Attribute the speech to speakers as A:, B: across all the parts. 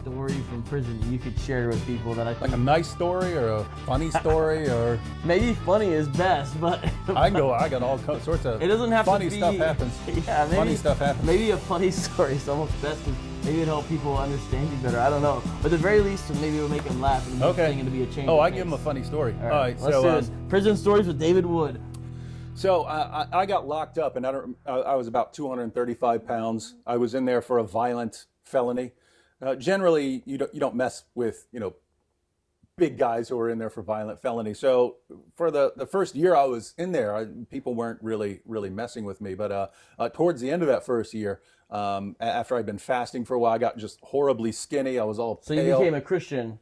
A: story from prison you could share with people that I think...
B: Like a nice story or a funny story or...
A: Maybe funny is best, but...
B: I got all sorts of...
A: It doesn't have
B: funny
A: to be...
B: stuff happens.
A: Yeah, maybe...
B: Funny stuff happens.
A: Maybe a funny story is almost best because maybe it'll help people understand you better. I don't know. But at the very least, maybe it'll make them laugh and make
B: Okay.
A: it to be a change.
B: Oh, I give them a funny story.
A: All right, let's
B: so,
A: do this. Prison Stories with David Wood.
B: So I got locked up, and I was about 235 pounds. I was in there for a violent felony. Generally, you don't mess with big guys who are in there for violent felony. So for the first year I was in there, people weren't really messing with me. But towards the end of that first year, after I'd been fasting for a while, I got just horribly skinny. I was all pale.
A: So you became a Christian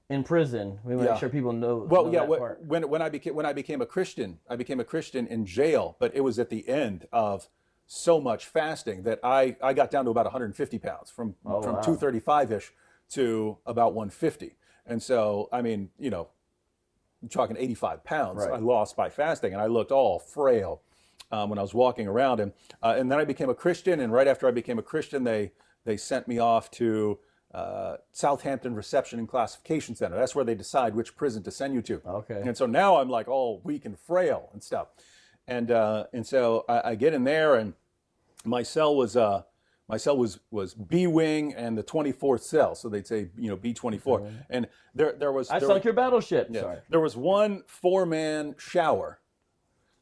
A: in prison. We want to make sure people know.
B: Well, yeah.
A: That part.
B: When I became a Christian, I became a Christian in jail. But it was at the end of so much fasting that I got down to about 150 pounds from 235-ish to about 150. And so, I mean, I'm talking 85 pounds I lost by fasting, and I looked all frail when I was walking around. And then I became a Christian, and right after I became a Christian, they sent me off to Southampton Reception and Classification Center. That's where they decide which prison to send you to.
A: Okay.
B: And so now I'm like all weak and frail and stuff. And so I get in there, and my cell was B wing and the 24th cell, so they'd say B24. Okay. And there was
A: sunk your battleship.
B: Yeah,
A: sorry.
B: There was one 4-man shower,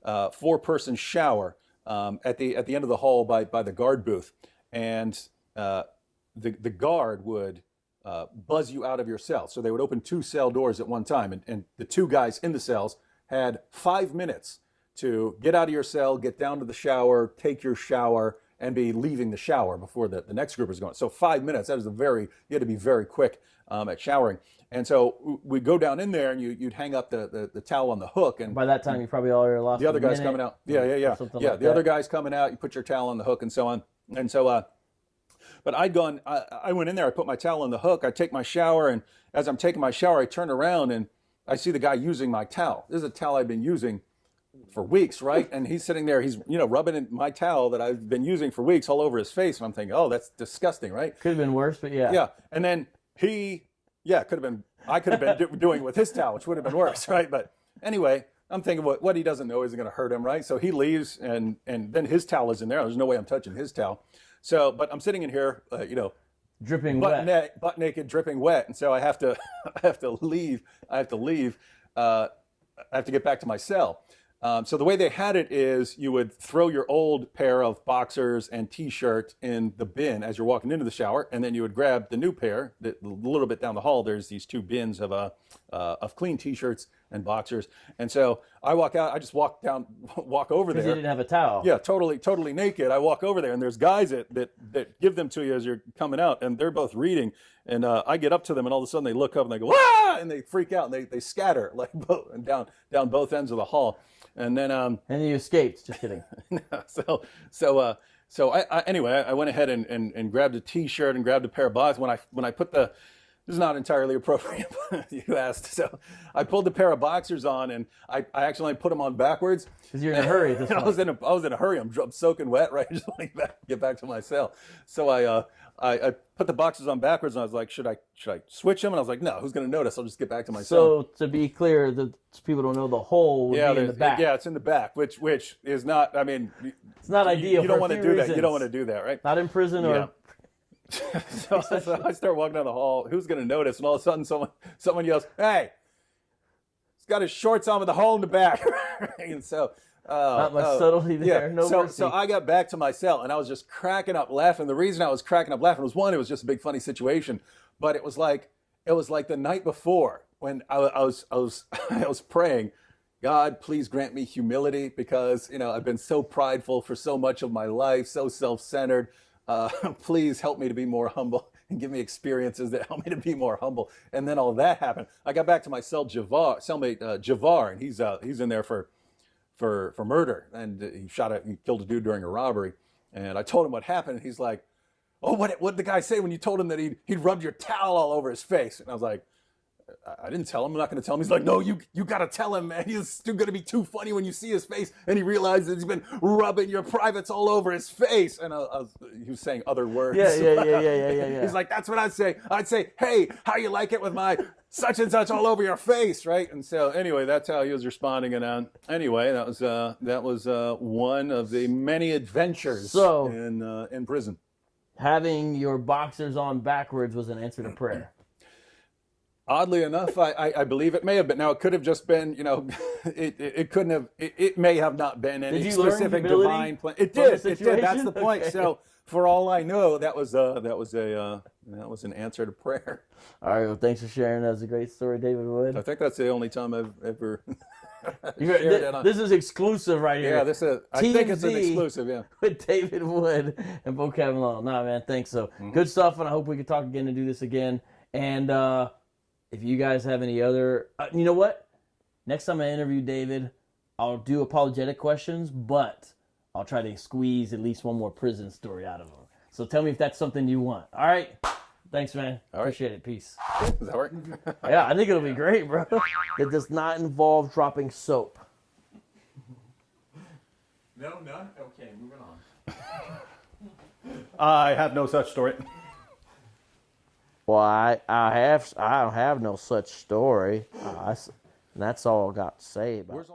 B: 4-person shower at the end of the hall by the guard booth, and the guard would buzz you out of your cell. So they would open 2 cell doors at one time, and the 2 guys in the cells had 5 minutes to get out of your cell, get down to the shower, take your shower, and be leaving the shower before the next group is going. So 5 minutes, that is you had to be very quick at showering. And so we'd go down in there, and you'd hang up the towel on the hook. And
A: by that time, you probably already lost
B: the other guy's coming out. Yeah. The other guy's coming out, you put your towel on the hook and so on. And so, but I went in there, I put my towel on the hook, I take my shower, and as I'm taking my shower, I turn around, and I see the guy using my towel. This is a towel I've been using for weeks, right? And he's sitting there, he's rubbing in my towel that I've been using for weeks all over his face, and I'm thinking, oh, that's disgusting, right?
A: Could have been worse, but yeah.
B: Yeah, and then I could have been doing it with his towel, which would have been worse, right? But anyway, I'm thinking what he doesn't know isn't going to hurt him, right? So he leaves, and then his towel is in there. There's no way I'm touching his towel. So, but I'm sitting in here,
A: dripping wet,
B: butt naked, dripping wet, and so I have to leave. I have to get back to my cell. So the way they had it is you would throw your old pair of boxers and T-shirt in the bin as you're walking into the shower, and then you would grab the new pair. A little bit down the hall, there's these 2 bins of clean T-shirts and boxers. And so I walk out. I just walk over there.
A: Because you didn't have a towel.
B: Yeah, totally naked. I walk over there, and there's guys that give them to you as you're coming out, and they're both reading. And I get up to them, and all of a sudden they look up and they go, "Ah!" and they freak out, and they scatter like down both ends of the hall. And then
A: and you escaped. Just kidding.
B: So anyway, I went ahead and grabbed a T-shirt and grabbed a pair of boxers. When I put this is not entirely appropriate, you asked. So I pulled the pair of boxers on, and I accidentally put them on backwards.
A: Because you're in a hurry.
B: I was in a hurry. I'm soaking wet, right? Just want to get back to my cell. So I put the boxers on backwards, and I was like, should I switch them? And I was like, no, who's going to notice? I'll just get back to my cell.
A: So to be clear, people don't know the hole would be in the back.
B: Yeah, it's in the back, which is not. I mean,
A: it's not ideal.
B: You don't want to do that. You don't want to do that, right?
A: Not in prison or.
B: So I start walking down the hall. Who's going to notice? And all of a sudden, someone yells, "Hey, he's got his shorts on with a hole in the back." And so.
A: Not much subtlety there.
B: Yeah.
A: No mercy.
B: So I got back to my cell, and I was just cracking up laughing. The reason I was cracking up laughing was, one, it was just a big funny situation, but it was like the night before when I was praying, God, please grant me humility, because I've been so prideful for so much of my life, so self-centered. Please help me to be more humble and give me experiences that help me to be more humble. And then all that happened. I got back to my cellmate Javar, and he's in there for murder, and he killed a dude during a robbery. And I told him what happened, and he's like, "Oh, what did the guy say when you told him that he'd rubbed your towel all over his face?" And I was like, I didn't tell him. I'm not going to tell him. He's like, no, you got to tell him, man. He's still going to be too funny when you see his face and he realizes he's been rubbing your privates all over his face. And he was saying other words.
A: Yeah.
B: He's like, that's what I'd say. I'd say, hey, how you like it with my such and such all over your face, right? And so anyway, that's how he was responding. And anyway, that was one of the many adventures in prison.
A: Having your boxers on backwards was an answer to prayer.
B: Oddly enough, I believe it may have been. Now, it could have just been, it couldn't have, it may have not been any specific divine plan. It did. That's the point. Okay. So, for all I know, that was an answer to prayer.
A: All right. Well, thanks for sharing. That was a great story, David Wood.
B: I think that's the only time I've ever shared it on.
A: This is exclusive right here.
B: Yeah, I think it's an exclusive, yeah.
A: With David Wood and Vocab Malone. Nah, man, thanks. So, good stuff, and I hope we can talk again and do this again. And, if you guys have any other, you know what? Next time I interview David, I'll do apologetic questions, but I'll try to squeeze at least one more prison story out of him. So tell me if that's something you want. All right? Thanks, man.
B: All right.
A: Appreciate it. Peace.
B: Does that work?
A: Yeah, I think it'll be great, bro. It does not involve dropping soap.
B: No? Okay, moving on. I have no such story.
A: Well, I don't have no such story. That's all I got to say about it.